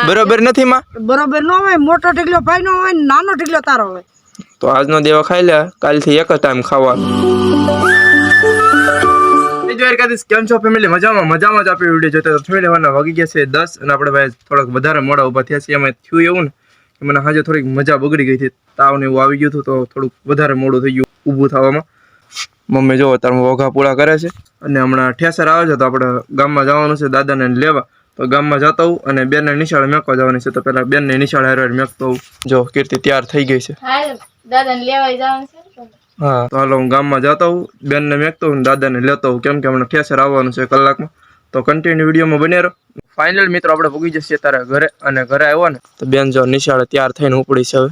બરોબર નથી માં? બરોબર નો હોય, મોટો ઢીકલો ભાઈ નો હોય, નાનો ઢીકલો તારો હોય. તો આજનો દેવો ખાઈ લે, કાલથી એક જ ટાઈમ ખાવાનું. કેમ છો ફેમિલી? મજામાં મજામાં જ આપણી વિડીયો જોતા. ફેમિલી વાના વાગી ગયા છે 10 અને આપણે ભાઈ થોડાક વધારે મોડા ઊભા થયા છે. એમાં થયું એવું ને કે મને આજે થોડીક મજા બગડી ગઈ હતી, તાવ ને એવું આવી ગયું હતું, તો થોડુંક વધારે મોડું થઈ ગયું ઊભું થવામાં. મમ્મી જો તારમાં વઘા પૂળા કરે છે અને હમણાં ઠેસર આવે છે, તો આપણે ગામમાં જવાનું છે દાદાને લેવા. તો ગામમાં જતા હોઉં અને બેનને નિશાળે મેકવા જવાની છે, તો પેલા બેનને નિશાળે હારે મેકતો હોઉં. જો કીર્તિ તૈયાર થઈ ગઈ છે. દાદાને લેવા જવાનું છે. હા તો હાલો હું ગામમાં જતો હોઉં, બેનને મેકતો હોઉં, દાદાને લેતો હોઉં, કેમ કે હમણાં ઠેસર આવવાનું છે કલાકમાં. તો કન્ટિન્યુ વિડીયોમાં બને રહો. ફાઇનલ મિત્રો આપણે પૂગી જશે તારા ઘરે, અને ઘરે આવ્યો ને તો બેન જો નિશાળે તૈયાર થઈને ઉપડી છે હવે.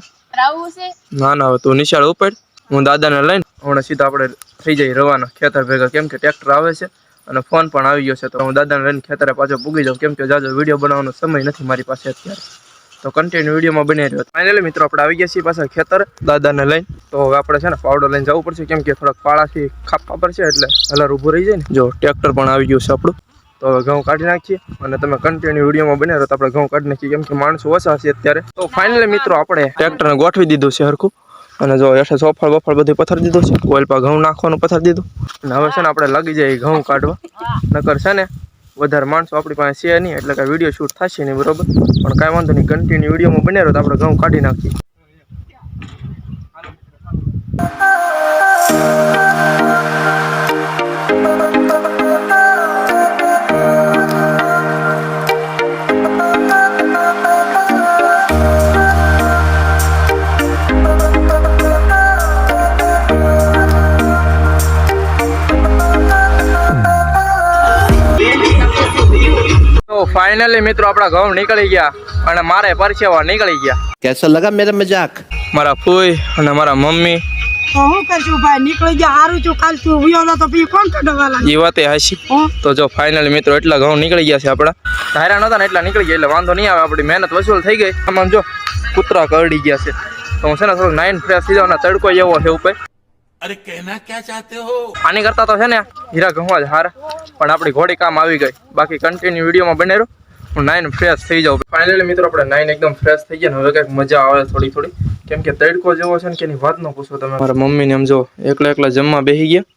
ના ના હવે તું નિશાળે ઉપર, હું દાદાને લઈને હમણાં સીધા આપણે થઈ જાય રવાના ખેતર ભેગા, કેમ કે ટ્રેક્ટર આવે છે અને ફોન પણ આવી ગયો છે. તો હું દાદાને લઈને ખેતરે પાછો પૂગી જાઉં, કેમ કે જાજો વિડીયો બનાવવાનો સમય નથી મારી પાસે અત્યારે. તો કન્ટિન્યુ વિડીયોમાં બની રહ્યો. ફાઇનલી મિત્રો આપણે આવી ગયા છીએ પાછા ખેતર દાદાને લઈને. તો હવે આપણે છે ને પાવડર લઈને જવું પડશે, કેમ કે થોડાક પાળાથી ખાપા પડશે, એટલે હલાર ઊભું રહી જાય ને. જો ટ્રેક્ટર પણ આવી ગયું છે આપણું. તો હવે ઘઉં કાઢી નાખીએ અને તમે કન્ટિન્યુ વિડીયોમાં બને રહો. તો આપણે ઘઉં કાઢી નાખીએ, કેમ કે માણસો ઓછા છે અત્યારે. તો ફાઇનલી મિત્રો આપણે ટ્રેક્ટરને ગોઠવી દીધું છે હરખું, અને જો હેઠે સોફળ બફળ બધું પથારી દીધું છે, ઓઇલ પર ઘઉં નાખવાનું પથારી દીધું. અને હવે છે ને આપણે લાગી જાય ઘઉં કાઢવા. નકર છે ને વધારે માણસો આપણી પાસે છે નહીં, એટલે કાંઈ વિડીયો શૂટ થશે નહીં, બરોબર. પણ કાંઈ વાંધો નહીં, કન્ટિન્યુ વિડીયોમાં બને રહો. તો આપણે ઘઉં કાઢી નાખીએ. તો ફાઇનલી મિત્રો આપણા ઘઉં નીકળી ગયા અને મારે પરસેવા નીકળી ગયા. कैसा लगा मेरा मजाक? મારા ફૂઈ અને મારા મમ્મી તો હું કરશું ભાઈ, નીકળી ગયા હારું છું. કાલ તું વિયો તો પછી કોણ કઢવા લાગે? એ વાતે હાશી. તો જો ફાઇનલી મિત્રો એટલા ઘઉં નીકળી ગયા છે આપણા. ધાર્યા નહોતા ને એટલા નીકળી ગયા, એટલે વાંધો નહીં આવે, આપણી મહેનત વસૂલ થઈ ગઈ. આમાં જો કૂતરા કરડી ગયા છે, તો હું છે ને થોડું નાઈન ફ્રેશ થઈ જાવ. તડકો એવો છે ઉપર. अरे कहना क्या चाहते हो? આની કરતા તો છે ને હીરા ઘઉં જ હારા, પણ આપણી ઘોડી કામ આવી ગઈ. બાકી કન્ટિન્યુ વિડીયોમાં બને રહો, હું નાઈન ફ્રેશ થઈ જાઉં. ફાઇનલી મિત્રો આપણે નાઈન એકદમ ફ્રેશ થઈ ગયા ને હવે કંઈક મજા આવે થોડી થોડી, કેમ કે તડકો જેવો છે ને કે એની વાત ન પૂછો તમે. મારા મમ્મીને એમ જો એકલા એકલા જમવા બેસી ગયા,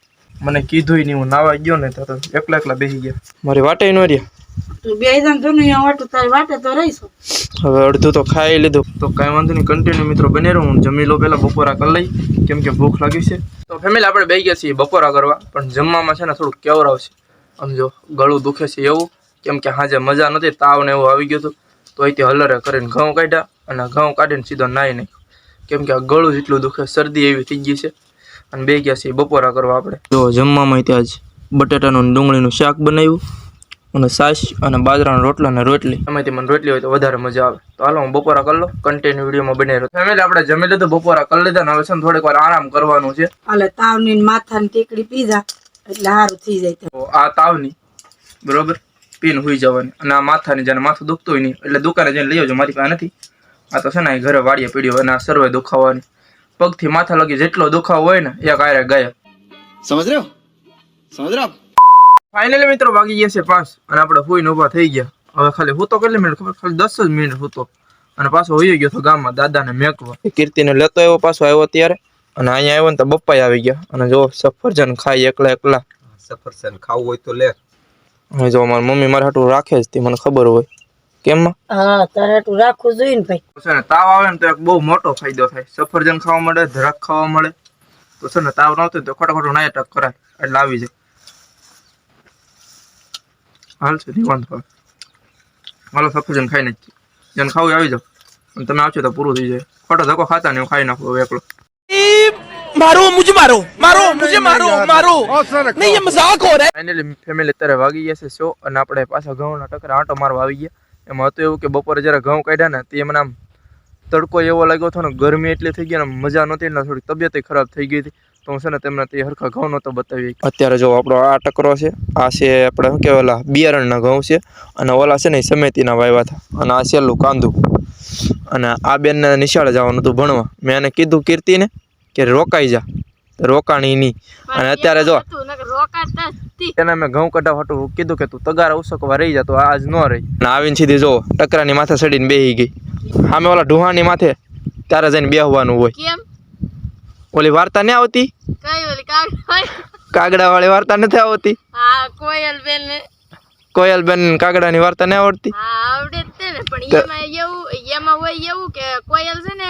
મને કીધું નહીં, હું નાવા ગયો ને તો એકલા એકલા બેસી ગયા. મારી વાટે ન રહ્યા. તું બે જણ તો નહીં વાટું, તારી વાટે તો રહીશું. હવે અડધું તો ખાઈ લીધું, તો કાંઈ વાંધો નહીં, કન્ટિન્યુ મિત્રો બને રહો. હું જમી લો પહેલાં, બપોરા કરી લઈ, કેમ કે ભૂખ લાગી છે. તો ફેમિલી આપણે બેસી ગયા છીએ બપોરા કરવા, પણ જમવામાં છે ને થોડુંક કેવરાવ છે. આમ જો ગળું દુખે છે એવું, કેમ કે હાજે મજા નથી, તાવ ને એવું આવી ગયું હતું. તો અહીંથી હલરે કરીને ઘઉં કાઢ્યા અને ઘઉં કાઢીને સીધો નાહી નાખ્યો, કેમ કે આ ગળું જેટલું દુખે, શરદી એવી થઈ ગઈ છે. અને બે ગયા છીએ બપોરા કરવા આપણે. જો જમવામાં ત્યાં જ બટાટાનું ડુંગળીનું શાક બનાવ્યું અને છાશ અને બાજરાનો રોટલો અને રોટલી. એમાંથી મને રોટલી હોય તો વધારે મજા આવે. તો હાલો હું બપોરા કરી લો, કન્ટિન્યુ વિડીયોમાં બને રહ્યો. ફેમિલી આપણે જમી લીધું, બપોરા કરી લીધા ને હવે છે ને થોડીક વાર આરામ કરવાનું છે. હાલે તાવની માથાની ટીકડી પીધા એટલે સારું થઈ જાય. તો આ તાવની બરોબર પીને હુઈ જવાની, અને આ માથાની જેને માથું દુખતું હોય નહીં એટલે દુકાને જઈને લઈ આવજો, મારી પાસે નથી. આ તો છે ને ઘરે વાડીએ પીડ્યો, અને આ સર્વે દુખાવાની પગથી માથા લગી જેટલો દુખાવો હોય ને એક આયરે ગાયબ. समझ रहे हो? समझ रहे हो? ફાઇનલી મિત્રો વાગી ગયા છે 5 અને આપણે હુઈને ઊભા થઈ ગયા. હવે ખાલી હું તો કેટલી મિનિટ ખબર, ખાલી 10 જ મિનિટ હતો અને પાછો હોઈ ગયો તો ગામમાં દાદાને મેકવા. કીર્તિને લેતો આવ્યો, પાછો આવ્યો ત્યારે, અને અહીંયા આવ્યો ને તો બપ્પાઈ આવી ગયા. અને જો સફરજન ખાઈ એકલા એકલા. સફરજન ખાવું હોય તો લે. હવે જો મારી મમ્મી મારા હાટું રાખે જ, તે મને ખબર હોય. કેમ? હા તારે હાટું રાખવું જોઈએ ને ભાઈ. છે ને તાવ આવે ને તો એક બહુ મોટો ફાયદો થાય. સફરજન ખાવા મળે, ધરાક ખાવા મળે, તો છે ને તાવ ન થાય તો ખોટા ખોટું નાયટક કરાય એટલે આવી જાય. હાલ છે વાંધો. હાલો સફરજન ખાઈ નાખી, જેને ખાવું આવી જાવ, અને તમે આવશો તો પૂરું થઈ જાય. ખોટો ધક્કો ખાતા નહીં, હું ખાઈ નાખું એકલો. मारो मुझे, मारो मारो मुझे, मारो मारो नहीं, ये मजाक हो रहा है. ફાઇનલી ફેમિલી અત્યારે વાગી ગયા છે 100 અને આપણે પાછા ઘઉંના ટકરા આંટો મારવા આવી ગયા. એમાં હતું એવું કે બપોરે જ્યારે ઘઉં કાઢ્યા ને તે મને આમ તડકો એવો લાગ્યો હતો ને, ગરમી એટલી થઈ ગઈ ને, મજા નહોતી, એટલે થોડી તબિયત ખરાબ થઈ ગઈ હતી. તો હું છે ને તેમને તે હરખા ઘઉં નહોતો બતાવી. અત્યારે જો આપણો આ ટકરો છે, આ છે આપણે શું કહેવાય ઓલા બિયારણના ઘઉં છે, અને ઓલા છે ને એ સમેતીના વાવ્યા હતા, અને આ છેલ્લું કાંદું. અને આ બેનને નિશાળે જવાનું હતું ભણવા. મેં એને કીધું કીર્તિને કે રોકાઈ જા, તો રોકાણી નહીં. અને અત્યારે જો રોકાતા જ એને મેં ઘઉં કઢાવ હતું કીધું કે તું તગારા ઉસકવા રહી જા, તો આજ ન રહી. અને આવીને સીધી જો ટકરાની માથે ચડીને બેહી ગઈ. સામે ઓલા ઢુહાની માથે ત્યારે જઈને બેહવાનું હોય. કેમ ઓલી વાર્તા નહીં આવતી, કઈ ઓલી કાગડા કાગડા વાળી વાર્તા નથી આવતી? હા કોયલ બેન ને કોયલબેન કાગડાની વાર્તા નહીં આવડતી? હા આવડે જ તે ને, પણ એમાં હોય એવું કે કોયલ છે ને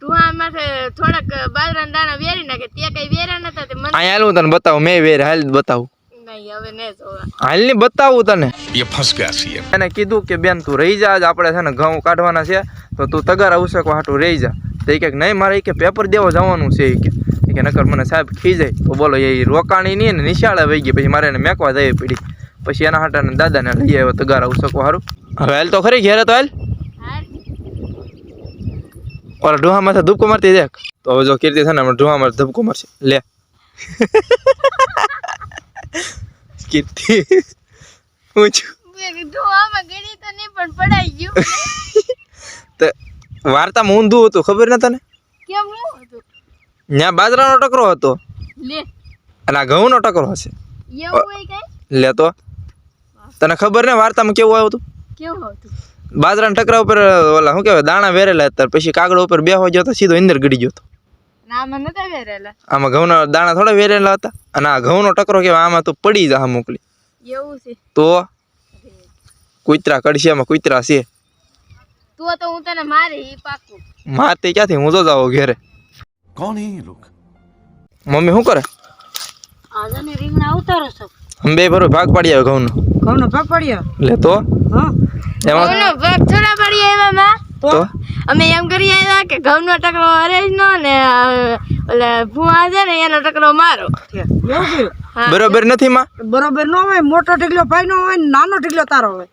ઢુહા માથે થોડાક બાજરાના દાણા વેરી નાખે, તે કઈ વેરા નતા તે મને અહીંયા હાલ હું તને બતાવું, મેં વેર હાલ બતાવું. નહીં હવે ને જોવા. હાલ ની બતાવું તને. ये फंस गया सी એને કીધું કે બેન તું રહી જા, આજ આપણે છે ને ઘઉં કાઢવાના છે તો તું તગારા ઉસકવા હાટું રહી જા. તો એ કે નહીં મારે કે પેપર દેવા જવાનું છે. એ કે નકર મને સાહેબ ખી જાય. તો બોલો એ રોકાણી નહીં ને નિશાળે વહી ગઈ. પછી મારે એને મેકવા જવી પડી. પછી એના હાટાને દાદાને લઈ આવ્યો તગારા ઉસકવા સારું. હવે હાલ તો ખરી ઘેરે તો હાલ. ઓલા ઢુહા માથે ધબકો મારતી દેખ. તો હવે જો કીર્તિ છે ને હમણાં ઢુહા માથે ધબકો મારશે. લે કીર્તિ હું છું ઢુહામાં ગણી તો નહીં પણ પડાઈ ગયું. તો વાર્તામાં ઊંધું હતું, ખબર ન તને? કેમ હું હતું ત્યાં બાજરાનો ટકરો હતો લે અને આ ઘઉંનો ટકરો હશે. એવું હોય કઈ લે તો તને ખબર ને વાર્તામાં કેવું આવ્યું હતું? કેવું હતું? બાજરાના ટકરા ઉપર ઓલા શું કહેવાય દાણા વેરેલા હતા, પછી કાગડો ઉપર બેહવા ગયો તો સીધો અંદર ગડી ગયો હતો. નામાં નતા વેરેલા, આમાં ઘઉંના દાણા થોડા વેરેલા હતા. અને આ ઘઉંનો ટકરો કહેવાય, આમાં તો પડી જા મોકલી. એવું છે તો કૂતરા કડશિયામાં કૂતરા છે. તો હું તને મારી ઈ પાકું. મારતી ક્યાંથી? હું તો જાવ ઘેરે. कौन है ये लोग? મમ્મી શું કરે? આજાને રીંગણા ઉતારો છો. અમે બે ભરો ભાગ પાડી આવે ઘઉંનો. ઘઉંનો ભાગ પડ્યો. લે તો હા એમાં ઘઉંનો ભાગ થોડા પડી આવ્યા માં. તો અમે એમ કરી આવ્યા કે ઘઉંનો ટકરો હરેજ નો ને ઓલા ભૂવા છે ને એનો ટકરો મારો. એવું કર્યું. હા. બરોબર નથી માં? બરોબર ન હોય, મોટો ઢીકલો ભાઈ નો હોય ને નાનો ઢીકલો તારો હોય.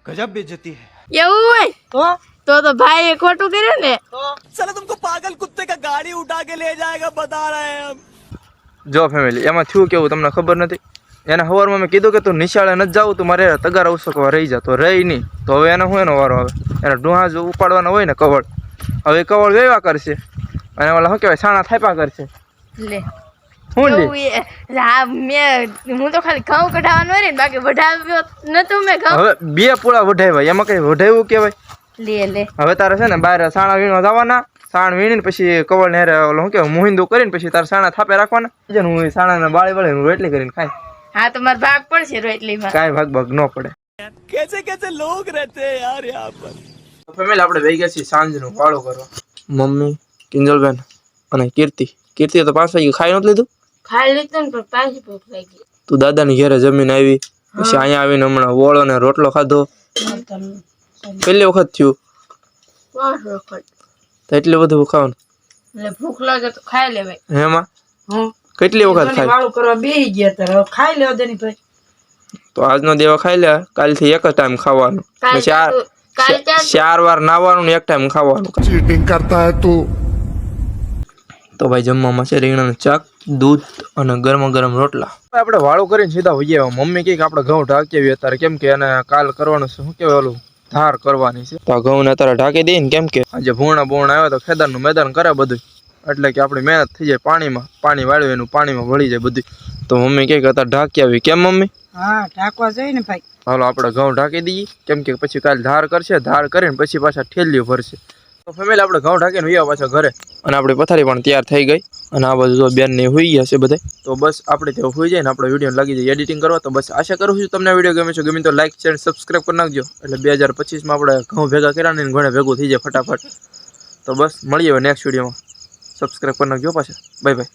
गजब बेइज्जती है. એવું હોય તો ભાઈએ ખોટું કર્યું ને. साला तुमको पागल कुत्ते का गाड़ी उठा के ले जाएगा बता रहे हैं हम. જો ફેમિલી એમાં થયું કેવું તમને ખબર નથી. એને સવારમાં મેં કીધું કે તું નિશાળે નથી જાવું, તું મારે તગારા ઉસકવા રહી જા. તો રહી નહીં. તો હવે એને શું એનો વારો આવે? એને ડુહા જો ઉપાડવાનો હોય ને કવળ, હવે કવળ વેવા કરશે અને ઓલા શું કહેવાય સાણા થાપા કરશે. લે શું લે? એવું એ હા હું તો ખાલી ઘઉં કઢાવવાનું હોય ને, બાકી વઢાવ્યો નતું મેં ઘઉં. હવે બે પૂળા વઢાવ્યા, એમાં કઈ વઢાવ્યું કહેવાય? લે હવે તારે છે ને બહાર સાણા વીણવા જવાના. સાણ વીણીને પછી કવળ ને ઓલો શું કહેવાય મોહિંદો કરીને પછી તારે સાણા થાપે રાખવાના. હું સાણાના બાળી વળે હું રોટલી કરીને ખાય. હા તો મારો ભાગ પડશે રોટલીમાં. કાંઈ ભાગ ભાગ ન પડે. कैसे कैसे लोग रहते हैं यार यहाँ पर. ફેમિલી આપણે વહી ગયા છીએ સાંજનું વાળો કરવા. મમ્મી, કિંજલબેન અને કીર્તિ. કીર્તિ તો 5 વાગે ખાઈ નતું લીધું. ખાઈ લીધું ને પણ પાછી ભૂખ લાગી. તું દાદાની ઘરે જમીને આવી, પછી અહીંયા આવીને હમણાં ઓળો ને રોટલો ખાધો. પહેલી વખત થયું બસ વખત તો એટલું બધું ખાવાનું? એટલે ભૂખ લાગે તો ખાઈ લેવાય. હેમાં હા કેટલી વખત ખાય? વાળું કરવા બેહી ગયા તારે ખાઈ લેવા દેની ભાઈ. તો આજનો દેવા ખાઈ લે. કાલથી એક જ ટાઈમ ખાવાનું. કાલ ચાર 4 વાર નાવાનું ને એક ટાઈમ ખાવાનું. चीटिंग करता है तू. તો ભાઈ જમવામાં છે રીંગણાનું શાક, દૂધ અને ગરમા ગરમ રોટલા. આપણે વાળું કરીને સીધા હોઈએ. મમ્મી કહે કે આપણે ઘઉં ઢાંકી આવીએ અત્યારે, કેમ કે એને કાલ કરવાનું છે શું કહેવાય ઓલું ધાર કરવાની છે. તો આ ઘઉંને અત્યારે ઢાંકી દઈએ ને, કેમ કે આજે ભૂણા આવ્યા તો ખેતરનું મેદાન કરે બધું, એટલે કે આપણી મહેનત થઈ જાય પાણીમાં. પાણી વાળ્યું એનું પાણીમાં વળી જાય બધું. તો મમ્મી કહે કે અત્યારે ઢાંકી આવી. કેમ મમ્મી? હા ઢાંકવા જોઈએ ને ભાઈ. હાલો આપણે ઘઉં ઢાંકી દઈએ, કેમ કે પછી કાલે ધાર કરશે. ધાર કરીને પછી પાછા ઠેલીઓ ભરશે. તો ફેમિલી આપણે ઘઉં ઢાંકીને વયા પાછા ઘરે. અને આપણી પથારી પણ તૈયાર થઈ ગઈ. અને આ બધું તો બેન ને હોઈ ગયા છે બધા. તો બસ આપણે ત્યાં હોઈ જાય ને આપણે વિડીયો લાગી જાય એડિટિંગ કરવા. તો બસ આશા કરું છું તમને વિડીયો ગમે છે. ગમે તો લાઈક શેર સબસ્ક્રાઈબ કરી નાખજો. એટલે 2025માં આપણે ઘઉં ભેગા કર્યા ને ઘણે ભેગું થઈ જાય ફટાફટ. તો બસ મળીએ હવે નેક્સ્ટ વિડીયોમાં. સબસ્ક્રાઈબ કરી નાખજો પાછા. Bye bye.